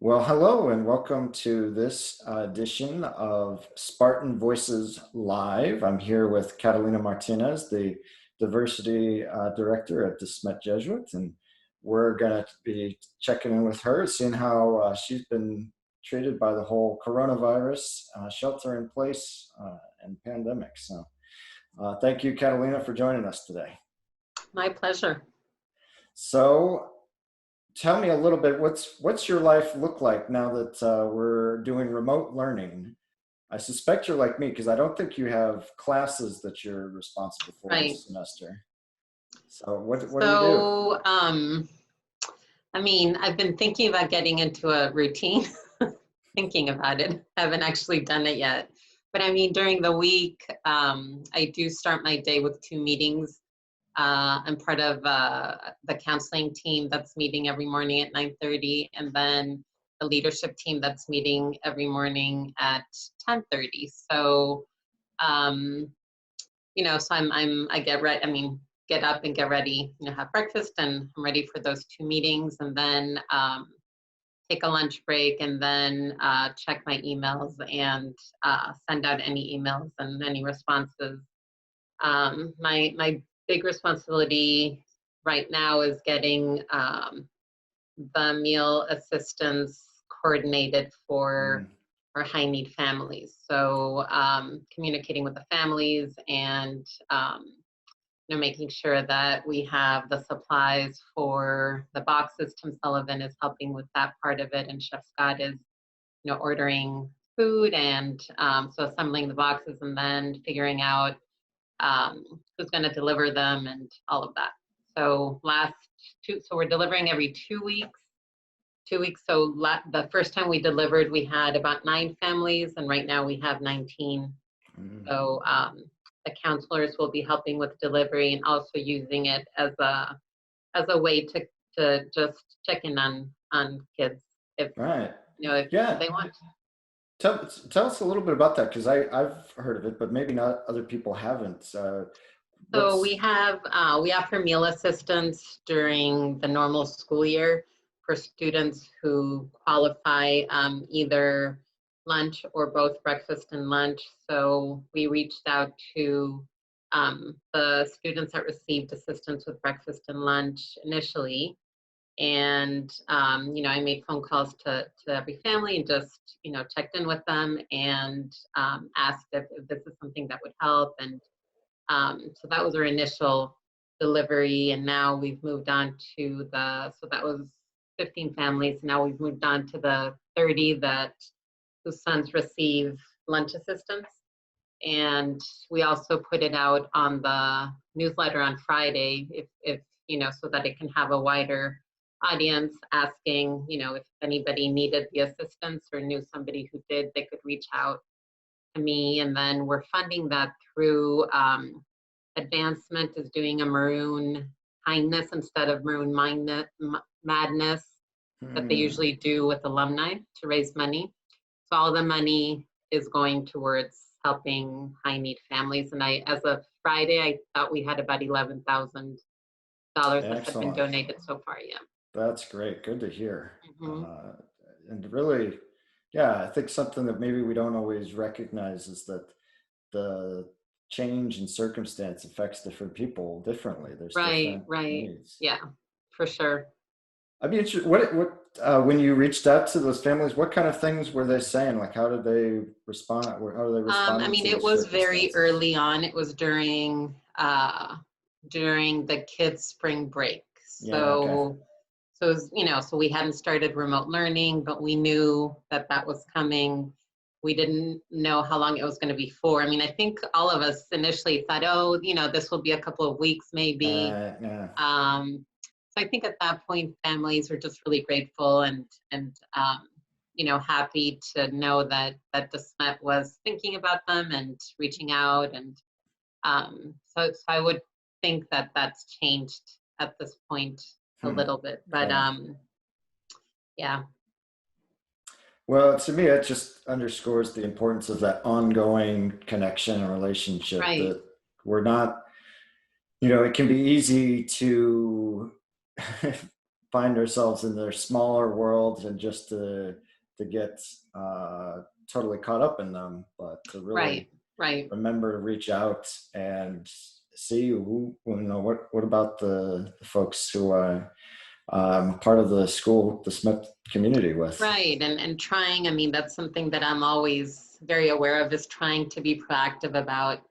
Well, hello and welcome to this edition of Spartan Voices Live. I'm here with Catalina Martinez, the Diversity Director at the Smet Jesuit, and we're going to be checking in with her, seeing how she's been treated by the whole coronavirus, shelter in place, and pandemic. So thank you, Catalina, for joining us today. My pleasure. So tell me a little bit, what's your life look like now that we're doing remote learning? I suspect you're like me because I don't think you have classes that you're responsible for Right. this semester. So what do you do? So, I mean, I've been thinking about getting into a routine, thinking about it. I haven't actually done it yet. But I mean, during the week, I do start my day with 2 meetings. I'm part of the counseling team that's meeting every morning at 9:30, and then the leadership team that's meeting every morning at 10:30. So, so I get ready. I mean, get up and get ready. Have breakfast, and I'm ready for those 2 meetings, and then take a lunch break, and then check my emails and send out any emails and any responses. My big responsibility right now is getting the meal assistance coordinated for our high need families. So communicating with the families and making sure that we have the supplies for the boxes. Tim Sullivan is helping with that part of it, and Chef Scott is ordering food and so assembling the boxes and then figuring out who's going to deliver them and all of that. So so we're delivering every 2 weeks. 2 weeks. So the first time we delivered, we had about 9 families, and right now we have 19. So the counselors will be helping with delivery and also using it as a way to just check in on kids if they want. Tell us a little bit about that, because I've heard of it, but maybe not other people haven't. So we offer meal assistance during the normal school year for students who qualify either lunch or both breakfast and lunch. So we reached out to the students that received assistance with breakfast and lunch initially. And, I made phone calls to every family and just, checked in with them and asked if this is something that would help. And so that was our initial delivery. And now we've moved on to so that was 15 families. Now we've moved on to the 30 whose sons receive lunch assistance. And we also put it out on the newsletter on Friday, if so that it can have a wider audience, asking, if anybody needed the assistance or knew somebody who did, they could reach out to me. And then we're funding that through Advancement is doing a Maroon Kindness instead of Maroon Madness that they usually do with alumni to raise money. So all the money is going towards helping high need families. And as of Friday, I thought we had about $11,000 that have been donated so far. Yeah. That's great. Good to hear. And really, I think something that maybe we don't always recognize is that the change in circumstance affects different people differently. There's different needs. Yeah, for sure. I'd be interested, when you reached out to those families, what kind of things were they saying? Like, how did they respond? How do they respond? I mean, it was very early on. It was during the kids' spring break. So it was, so we hadn't started remote learning, but we knew that was coming. We didn't know how long it was going to be for. I mean, I think all of us initially thought, this will be a couple of weeks, maybe. So I think at that point, families were just really grateful and happy to know that the Smet was thinking about them and reaching out. And so I would think that that's changed at this point a little bit, but yeah. Well, to me, it just underscores the importance of that ongoing connection and relationship. That we're not, it can be easy to find ourselves in their smaller worlds and just to get totally caught up in them, but to Right, really right. remember to reach out and see who, what about the folks who are part of the school, the Smet community with. Right. And trying, I mean, that's something that I'm always very aware of, is trying to be proactive about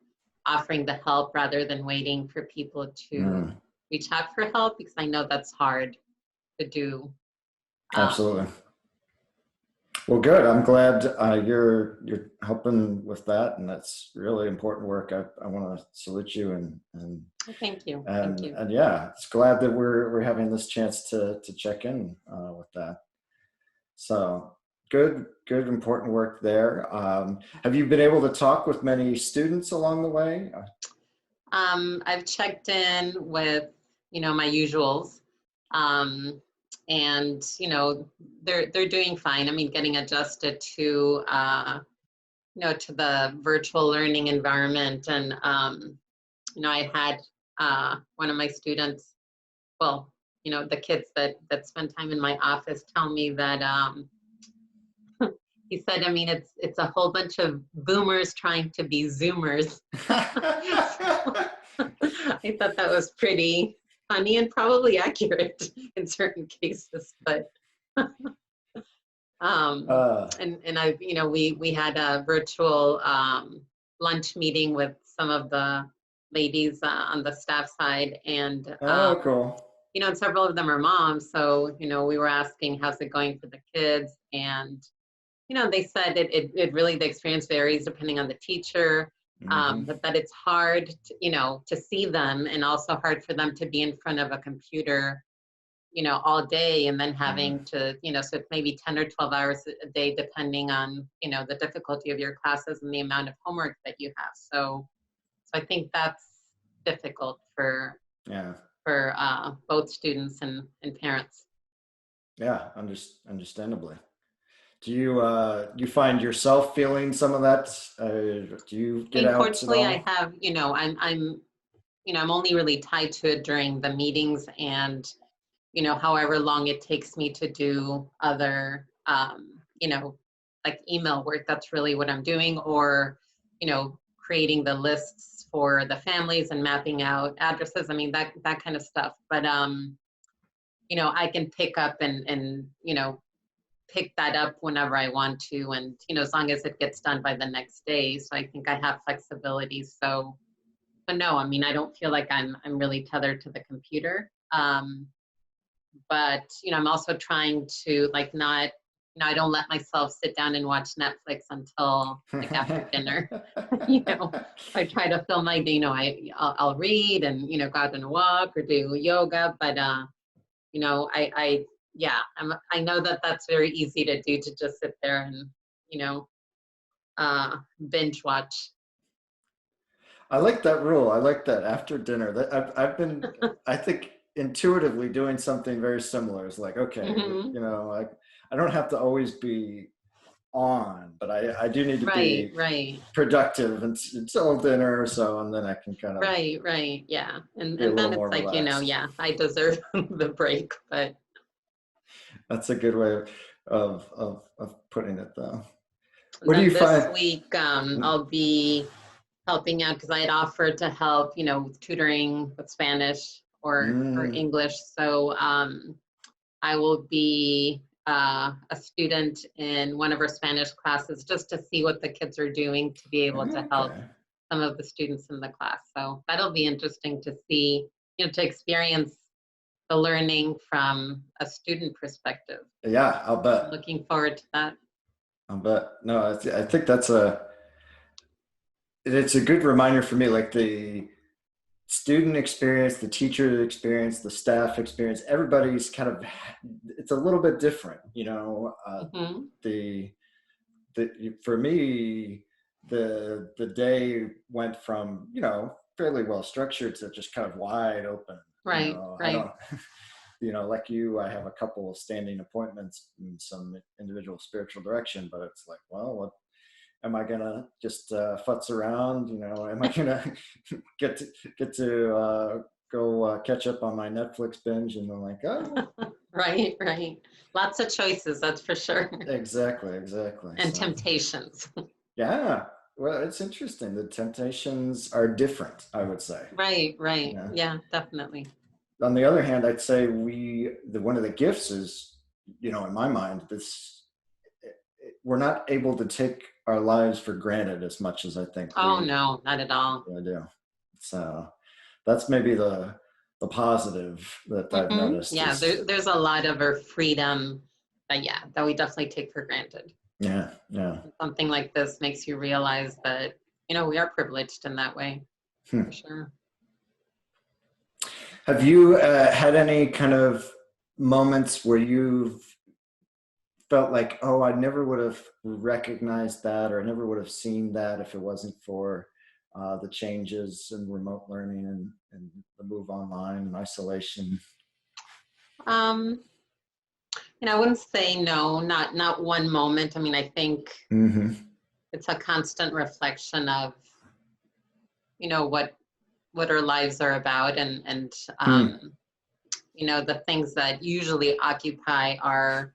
offering the help rather than waiting for people to Mm, reach out for help, because I know that's hard to do. absolutely. Well, good. I'm glad you're helping with that, and that's really important work. I want to salute you and Thank you. Thank and you. and yeah, it's glad that we're having this chance to check in with that. So good, important work there. Have you been able to talk with many students along the way? I've checked in with, my usuals. Um, and, they're doing fine. I mean, getting adjusted to, to the virtual learning environment. And, I had one of my students, well, the kids that spend time in my office tell me that he said, I mean, it's a whole bunch of boomers trying to be Zoomers. So, I thought that was pretty funny and probably accurate in certain cases, but um, uh, and I, we had a virtual lunch meeting with some of the ladies on the staff side, and oh, cool. and several of them are moms, so we were asking how's it going for the kids, and they said it really, the experience varies depending on the teacher, Hmm. but that it's hard to see them, and also hard for them to be in front of a computer, all day, and then Mm. having to, so it's maybe 10 or 12 hours a day, depending on, the difficulty of your classes and the amount of homework that you have. So I think that's difficult Yeah, for both students and parents. yeah, understandably. Do you find yourself feeling some of that? Do you I get mean, out at fortunately, I all? have, I'm only really tied to it during the meetings, and however long it takes me to do other, like email work, that's really what I'm doing, or, creating the lists for the families and mapping out addresses. I mean, that kind of stuff. But, I can pick up and pick that up whenever I want to. And, as long as it gets done by the next day. So I think I have flexibility. So, but no, I mean, I don't feel like I'm really tethered to the computer. But I'm also trying to, like, not, I don't let myself sit down and watch Netflix until like after dinner. I try to fill my day. I'll read and go out on a walk or do yoga, but I yeah, I know that that's very easy to do, to just sit there and you know binge watch. I like that rule. I like that after dinner. That I've been, I think, intuitively doing something very similar. It's like, okay, Hmm. I don't have to always be on, but I do need to Right, be right. productive until dinner or so, and then I can kind of Right, right, yeah. And be a and little then it's more like, relaxed. yeah, I deserve the break, but That's a good way of putting it, though. and What do you then this find? week I'll be helping out, because I had offered to help, with tutoring with Spanish or Mm, English. So I will be a student in one of our Spanish classes, just to see what the kids are doing, to be able to help okay. some of the students in the class. So that'll be interesting to see, to experience the learning from a student perspective. Yeah, I'll bet. Looking forward to that. I'll bet. No, I think it's a good reminder for me, like the student experience, the teacher experience, the staff experience, everybody's kind of, it's a little bit different, Hmm. the, for me, the day went from, fairly well structured to just kind of wide open. Right, I right. don't, like you, I have a couple of standing appointments in some individual spiritual direction, but it's like, well, what am I gonna just futz around? Am I gonna get to go catch up on my Netflix binge, and I'm like, oh, Right, right. Lots of choices, that's for sure. exactly. And So temptations. yeah, well, it's interesting. The temptations are different, I would say. Right, right. Yeah. Yeah, definitely. On the other hand, I'd say one of the gifts is, in my mind, we're not able to take our lives for granted as much as I think Oh, we no, not at all. really do. So that's maybe the positive that I've noticed Yeah, is, there's a lot of our freedom that, yeah, that we definitely take for granted. yeah, yeah. Something like this makes you realize that, we are privileged in that way, for sure. Have you had any kind of moments where you've felt like, oh, I never would have recognized that, or I never would have seen that if it wasn't for the changes in remote learning and the move online and isolation? Um, I wouldn't say no, not one moment. I mean, I think it's a constant reflection of, what our lives are about, and the things that usually occupy our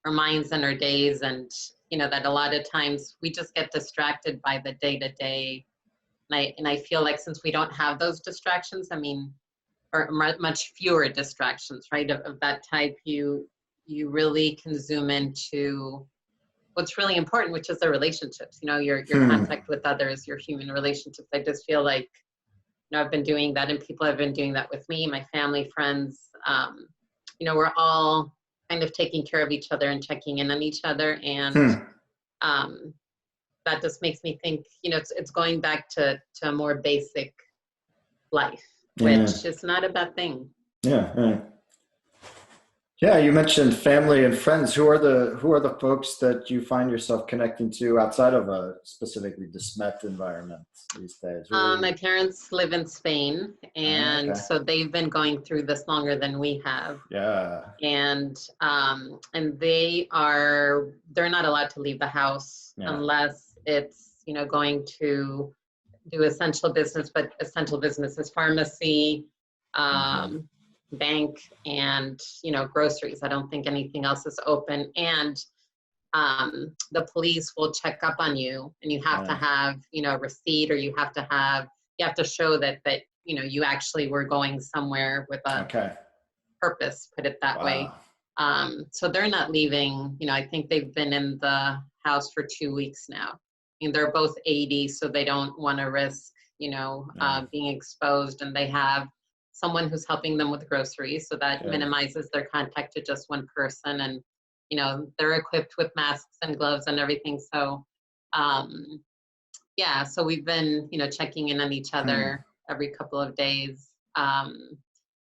minds and our days, and that a lot of times we just get distracted by the day to day. And I feel like since we don't have those distractions, I mean, or much fewer distractions, right, of that type, you really can zoom into what's really important, which is the relationships, your contact with others, your human relationships. I just feel like, I've been doing that, and people have been doing that with me, my family, friends. We're all kind of taking care of each other and checking in on each other. And that just makes me think, it's going back to a more basic life, which is not a bad thing. Yeah, right. Yeah, you mentioned family and friends. Who are the folks that you find yourself connecting to outside of a specifically the Smet environment these days? My parents live in Spain, and so they've been going through this longer than we have. Yeah. And they're not allowed to leave the house unless it's, going to do essential business, but essential business is pharmacy, bank, and groceries. I don't think anything else is open. And the police will check up on you, and you have to have a receipt, or you have to show that you actually were going somewhere with a purpose, put it that way. So they're not leaving. I think they've been in the house for 2 weeks now. I mean, they're both 80, so they don't want to risk being exposed, and they have someone who's helping them with groceries, so that minimizes their contact to just one person. And they're equipped with masks and gloves and everything. So so we've been checking in on each other every couple of days. And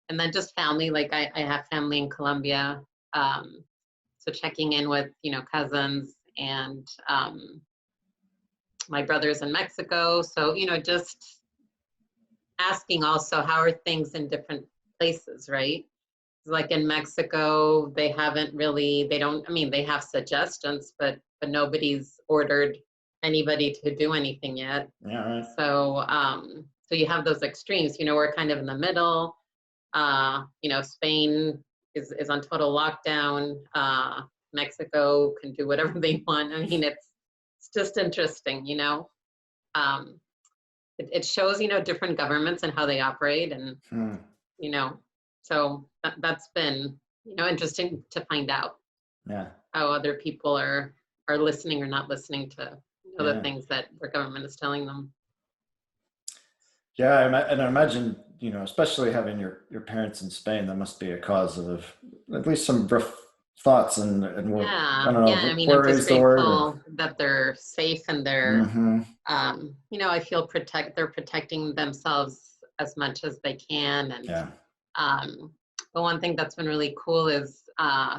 then just family, like I have family in Colombia, so checking in with cousins, and my brothers in Mexico. So just asking also, how are things in different places, right? Like in Mexico, they have suggestions, but nobody's ordered anybody to do anything yet. Yeah, right. So so you have those extremes. We're kind of in the middle. Spain is on total lockdown. Mexico can do whatever they want. I mean, it's just interesting. It shows different governments and how they operate, and so that's been interesting to find out how other people are listening or not listening to the things that their government is telling them. Yeah, and I imagine, especially having your parents in Spain, that must be a cause of at least some rough thoughts and I don't know. I mean, I'm just grateful that they're safe, and they're I feel they're protecting themselves as much as they can. And the one thing that's been really cool is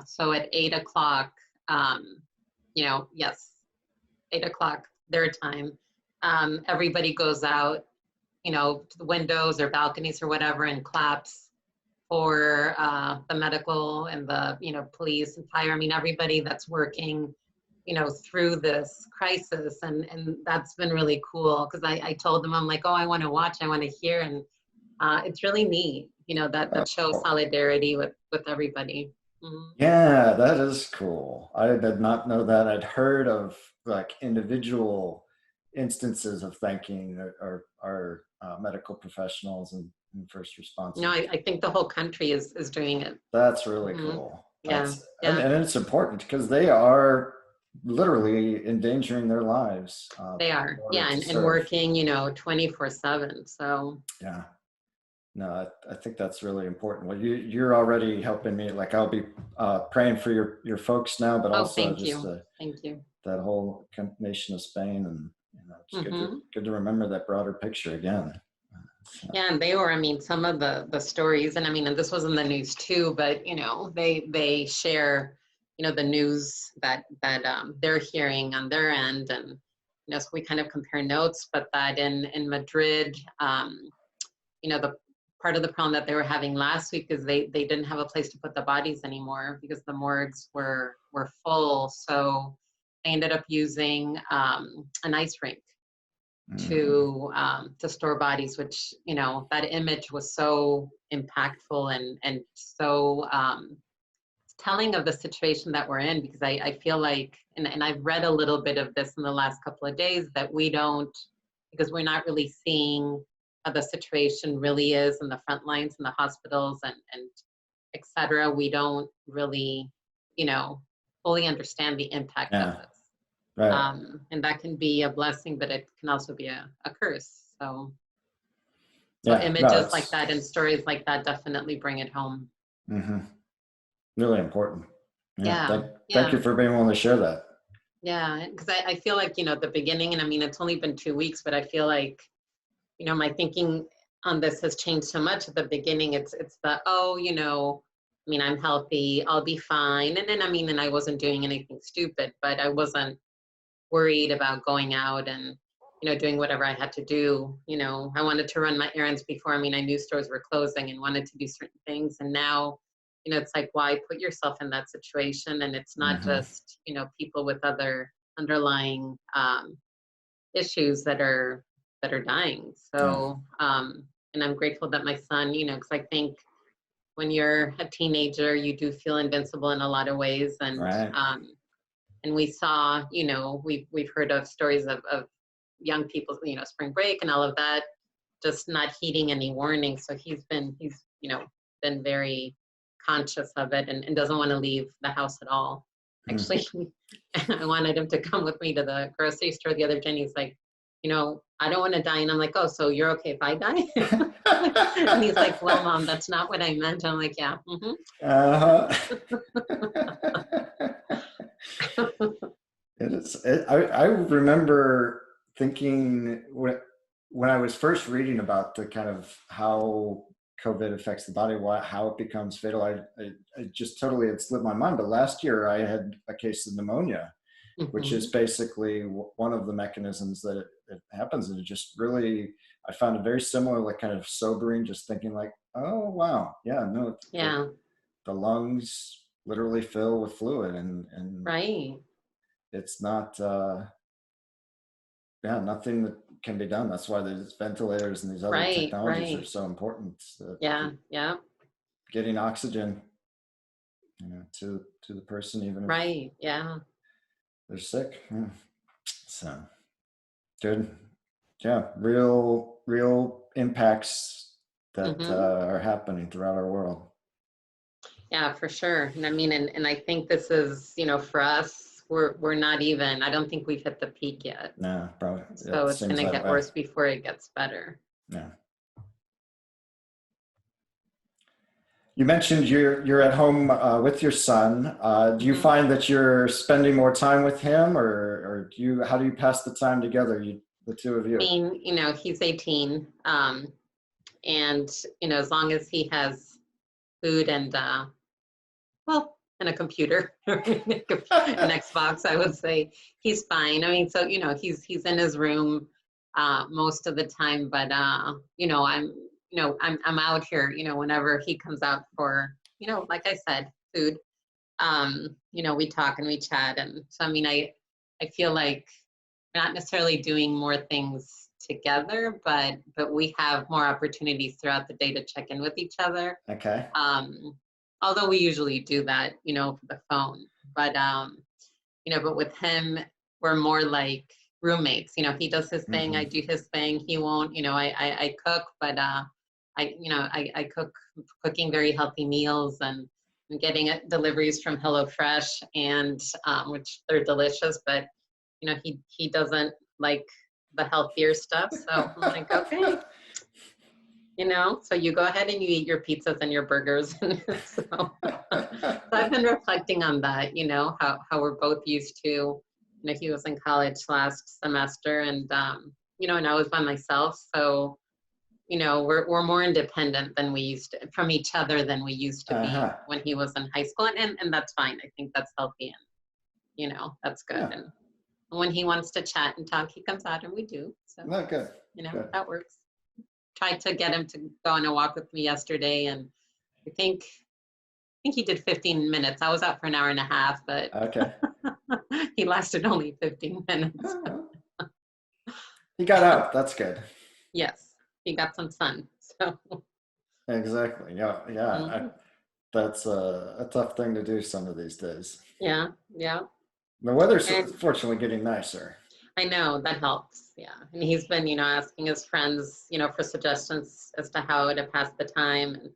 so at 8:00, 8:00 their time, everybody goes out, to the windows or balconies or whatever, and claps for the medical and the police and fire. I mean, everybody that's working through this crisis, and that's been really cool, because I told them, I'm like, oh, I want to watch, I want to hear, and it's really neat, you know, that shows Oh, solidarity with everybody. Mhm. yeah, that is cool. I did not know that. I'd heard of like individual instances of thanking our medical professionals and first No, responders. I think the whole country is doing it. That's really Hmm. cool. Yeah, That's yeah, and it's important because they are literally endangering their lives they in are. order Yeah, to and serve. working, you know, 24/7. So Yeah. No, I think that's really important. Well, you're already helping me. Like I'll be praying for your folks now, but oh, also thank just you. Thank you. that whole nation of Spain, and it's Hmm. good to remember that broader picture again. So, Yeah, and they were, I mean, some of the stories, and I mean, and this was in the news too, but you know, they share, you know, the news that they're hearing on their end, and you know, so we kind of compare notes. But that in Madrid, you know, the part of the problem that they were having last week is they didn't have a place to put the bodies anymore because the morgues were full. So they ended up using an ice rink mm, to store bodies, which, you know, that image was so impactful and so telling of the situation that we're in, because I feel like, and I've read a little bit of this in the last couple of days, that we don't, because we're not really seeing how the situation really is in the front lines in the hospitals and et cetera. We don't really, you know, fully understand the impact of yeah, this. right. And that can be a blessing, but it can also be a curse. So Yeah, no, images like it's that and stories like that definitely bring it home. mhm, really important. Yeah, Yeah, thank you yeah, for being willing to share that. yeah. Because I feel like, you know, at the beginning, and I mean, it's only been 2 weeks, but I feel like, you know, my thinking on this has changed so much. At the beginning, it's the, oh, you know, I mean, I'm healthy, I'll be fine. And then, I mean, and I wasn't doing anything stupid, but I wasn't worried about going out and, you know, doing whatever I had to do. You know, I wanted to run my errands before. I mean, I knew stores were closing and wanted to do certain things. And now, you know, it's like, why put yourself in that situation? And it's not Hmm. just, you know, people with other underlying issues that are dying. Yeah, So, and I'm grateful that my son, you know, because I think when you're a teenager, you do feel invincible in a lot of ways. right. And we saw, you know, we've heard of stories of young people, you know, spring break and all of that, just not heeding any warning. So he's, you know, been very conscious of it and doesn't want to leave the house at all. Mm. Actually, I wanted him to come with me to the grocery store the other day, and he's like, you know, I don't want to die. And I'm like, oh, so you're okay if I die? And he's like, well, Mom, that's not what I meant. I'm like, yeah. Uh-huh. It is. I remember thinking when I was first reading about the kind of how COVID affects the body, how it becomes fatal. I just totally had slipped my mind. But last year I had a case of pneumonia, which is Hmm. basically one of the mechanisms that it happens. And it just really, I found it very similar, like kind of sobering, just thinking like, oh, wow. Yeah, no, Yeah, the lungs literally fill with fluid and right, it's not, yeah, nothing that can be done. That's why these ventilators and these other right, technologies are right. so important. Yeah, yeah, Getting oxygen, to the person, even if right, yeah. they're sick. Yeah. So good. Yeah, real impacts that Hmm. are happening throughout our world. Yeah, for sure. And I mean, and I think this is, you know, for us, we're not even, I don't think we've hit the peak yet. Yeah, probably. So It it's seems gonna that get way. worse before it gets better. Yeah. You mentioned you're at home with your son. Do you Hmm. find that you're spending more time with him, or how do you pass the time together, the two of I you? mean, you know, he's 18. And, you know, as long as he has food and, well, and a computer, an Xbox, I would say he's fine. I mean, so, you know, he's in his room most of the time, but, you know, I'm out here, you know, whenever he comes out for, you know, like I said, food, you know, we talk and we chat. And so, I mean, I feel like we're not necessarily doing more things together, but we have more opportunities throughout the day to check in with each other. Okay. Although we usually do that, for the phone. But but with him, we're more like roommates. He does his thing, I do his thing. He won't, I cook, but I cooking very healthy meals and getting deliveries from HelloFresh, and which they're delicious, but he doesn't like the healthier stuff. So I'm like, okay, so you go ahead and you eat your pizzas and your burgers. So I've been reflecting on that, how we're both used to, he was in college last semester, and and I was by myself. So we're more independent than we used to, from each other than we used to be when he was in high school, and that's fine. I think that's healthy, and that's good. Yeah. And when he wants to chat and talk, he comes out, and we do. So no, good. Good. That works. Tried to get him to go on a walk with me yesterday, and I think he did 15 minutes. I was out for an hour and a half, but okay. He lasted only 15 minutes. He got out. That's good. Yes, he got some sun. So exactly. Yeah. That's a tough thing to do some of these days. Yeah. The weather's fortunately getting nicer. I know, that helps. Yeah. And he's been, asking his friends, for suggestions as to how to pass the time. And,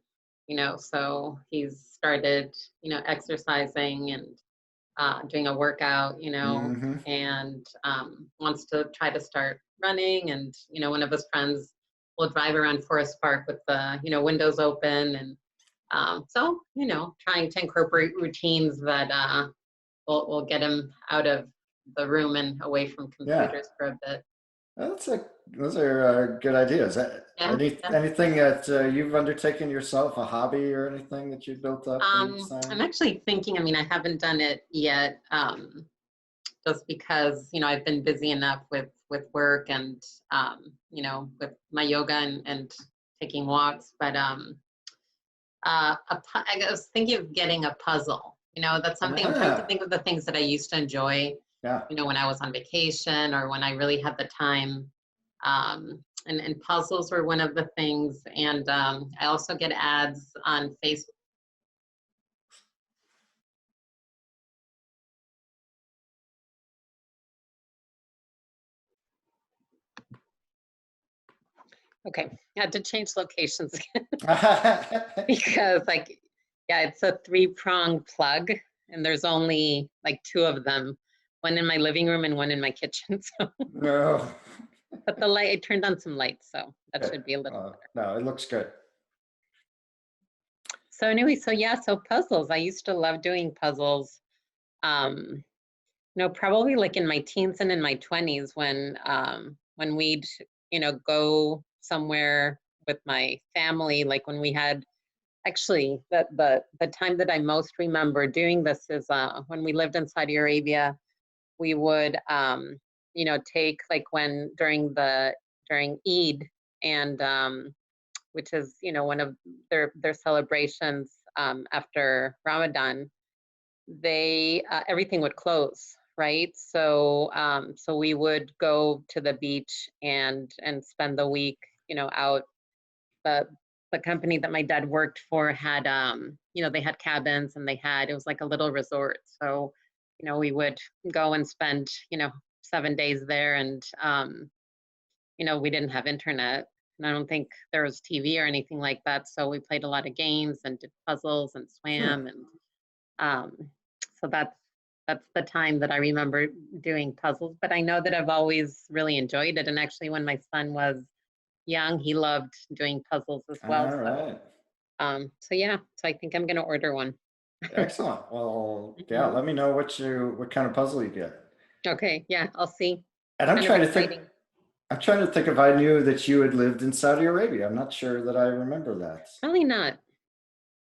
so he's started, exercising and doing a workout, and wants to try to start running. And, one of his friends will drive around Forest Park with the, windows open. And so, trying to incorporate routines that will get him out of the room and away from computers for a bit. Those are good ideas. Anything that you've undertaken yourself, a hobby or anything that you built up? I'm actually thinking, I haven't done it yet, just because, I've been busy enough with work and, with my yoga and taking walks. But I was thinking of getting a puzzle. That's something I'm trying to think of the things that I used to enjoy. Yeah. When I was on vacation or when I really had the time. And puzzles were one of the things. And I also get ads on Facebook. Okay, I had to change locations because it's a 3-prong plug and there's only like 2 of them, one in my living room and one in my kitchen. So. No. But the light, I turned on some lights, so that should be a little better. No, it looks good. So anyway, so puzzles. I used to love doing puzzles. Probably like in my teens and in my 20s when we'd, go somewhere with my family, like when we had, actually the time that I most remember doing this is when we lived in Saudi Arabia. We would take like during Eid, and which is one of their celebrations after Ramadan, they everything would close, right? So we would go to the beach and spend the week out. The company that my dad worked for had they had cabins, and it was like a little resort. So we would go and spend 7 days there, and we didn't have internet, and I don't think there was TV or anything like that. So we played a lot of games and did puzzles and swam. And so that's the time that I remember doing puzzles. But I know that I've always really enjoyed it. And actually, when my son was young, he loved doing puzzles as well. All right. So I think I'm going to order one. Excellent. Well, yeah, let me know what kind of puzzle you get. Okay, yeah, I'll see. And I'm trying to think if I knew that you had lived in Saudi Arabia. I'm not sure that I remember that. Probably not.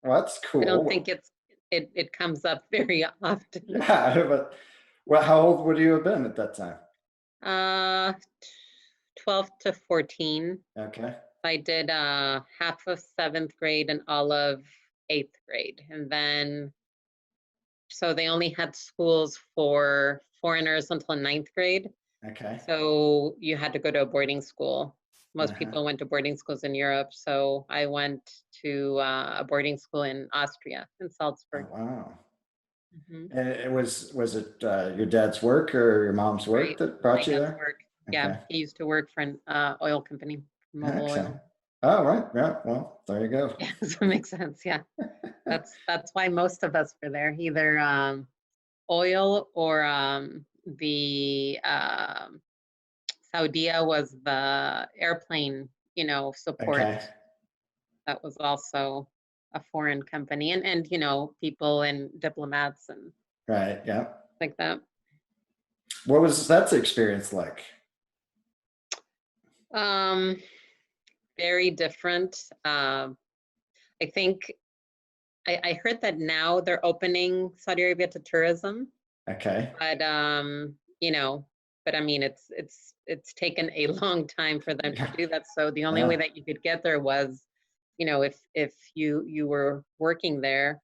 Well, that's cool. I don't think it comes up very often. Yeah, but how old would you have been at that time? 12 to 14. Okay. I did half of 7th grade and all of 8th grade. And then, so they only had schools for foreigners until 9th grade. Okay. So you had to go to a boarding school. Most Uh-huh. people went to boarding schools in Europe. So I went to a boarding school in Austria, in Oh, Salzburg. wow. Hmm. And was it your dad's work or your mom's work Right. that My brought you dad's there? work. Yeah. Okay. He used to work for an oil company, Mobil Excellent. Oil. Oh, right. Yeah. Well, there you go. Yeah. So it makes sense. Yeah. That's why most of us were there, either oil or the Saudia was the airplane, support. Okay. That was also a foreign company, and people and diplomats and Right. Yeah. like that. What was that experience like? Um, Very different. I think I heard that now they're opening Saudi Arabia to tourism, Okay. but but I mean it's taken a long time for them to Yeah. do that. So the only way Yeah. that you could get there was, if you were working there.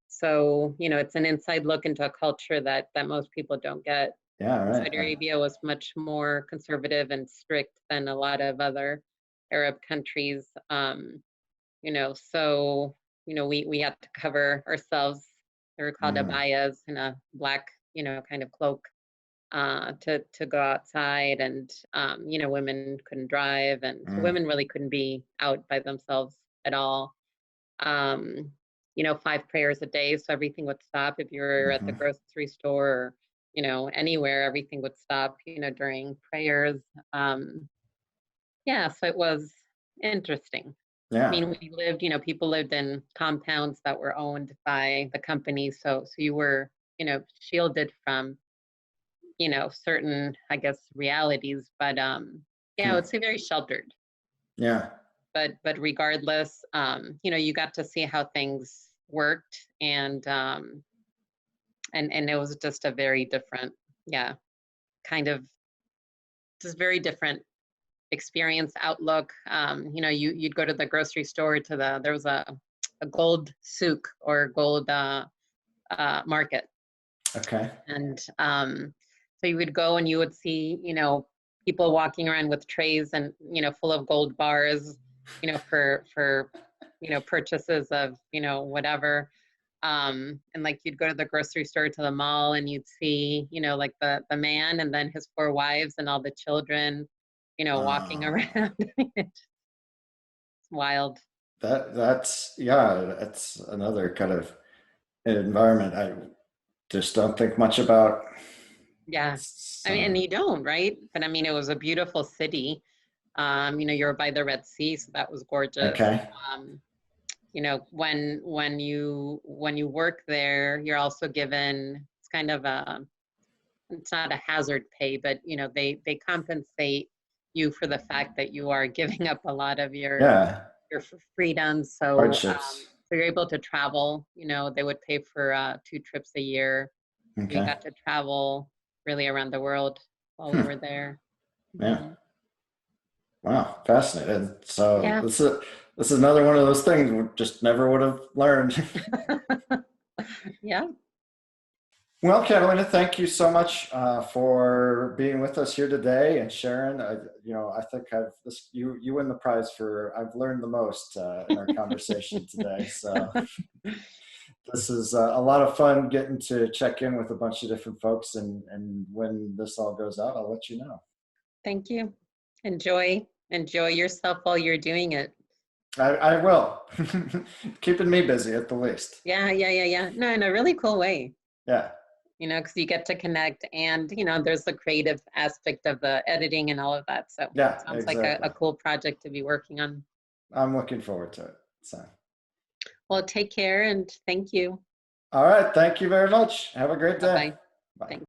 So it's an inside look into a culture that most people don't get. Yeah. And Right. Saudi Arabia was much more conservative and strict than a lot of other Arab countries. So we had to cover ourselves. They were called Mm, abayas, in a black, kind of cloak, to go outside, and women couldn't drive, and so mm, women really couldn't be out by themselves at all. um, 5 prayers a day, so everything would stop. If you were at the hmm. grocery store, or anywhere, everything would stop during prayers. Yeah, so it was interesting. I Yeah. mean, people lived in compounds that were owned by the company, so you were shielded from certain, I guess, realities, but yeah, I Hmm. would say very sheltered. Yeah. But regardless, you got to see how things worked, and it was just a very different, yeah, kind of just very different experience, outlook. You'd go to the grocery store, there was a gold souk, or gold market. Okay. And so you would go and you would see, people walking around with trays, and, full of gold bars, for purchases of, whatever. And like you'd go to the grocery store, to the mall, and you'd see, like the man and then his 4 wives and all the children, walking Uh, around. It's wild. that's yeah. That's another kind of environment I just don't think much about. Yeah. I mean, So, and you don't, right? But I mean, it was a beautiful city. You're by the Red Sea, so that was gorgeous. okay. Um, when you work there, you're also given, it's kind of it's not a hazard pay, but they compensate you for the fact that you are giving up a lot of Yeah. your freedoms. So Hardships. so you're able to travel. They would pay for 2 trips a year. We Okay. got to travel really around the world while we Hmm. were there. Yeah. Hmm. Wow. Fascinating. So Yeah. this is another one of those things we just never would have learned. Yeah. Well, Catalina, thank you so much for being with us here today and sharing. I think you win the prize for I've learned the most in our conversation today. So this is a lot of fun getting to check in with a bunch of different folks, and when this all goes out, I'll let you know. Thank you. Enjoy yourself while you're doing it. I will. Keeping me busy at the least. Yeah, yeah, yeah, yeah. No, in a really cool way. Yeah. Because you get to connect, and there's the creative aspect of the editing and all of that. So Yeah, sounds like exactly. a cool project to be working on. I'm looking forward to it. So, Well, take care, and thank you. all right. Thank you very much. Have a great day. Bye-bye. Bye. Thanks.